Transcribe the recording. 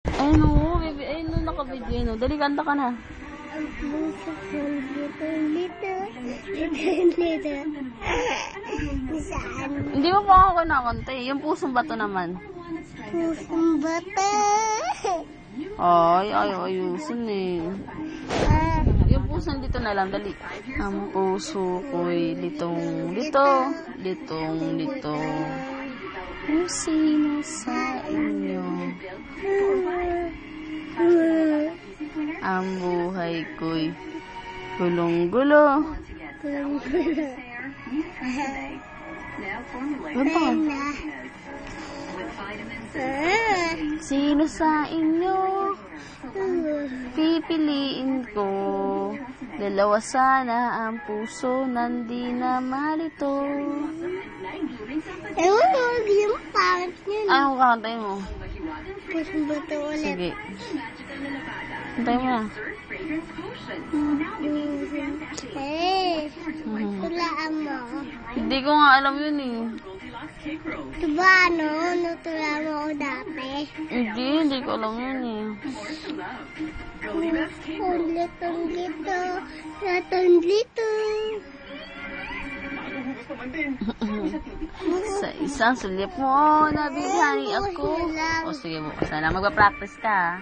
Ayun o, baby. Ayun o, nakabidyo. Ayun o. Dali, kanta ka na. Ang puso kong lito. Saan? Hindi mo pa ako kinakanta eh. Yung pusong bato naman. Pusong bata. Ay, ayusin eh. Yung pusong dito na lang, dali. Ang puso ko'y litong lito. Kung sino sa inyo. Ang buhay ko'y gulong-gulo. Ano pa? Sino sa inyo pipiliin ko? Dalawa sana ang puso nandi na malito. Ewan mo, yung pangit yun. Anong kakantay mo? Pusong bata ulit. Sige. Kantay mo na. Tulaan mo. Hindi ko nga alam yun eh. Diba ano, natulaan mo ako dati? Hindi ko alam yun eh. Natundlito. Sa isang sulip mo, nabihani ako. O sige, bukas na lang. Magpa-practice ka.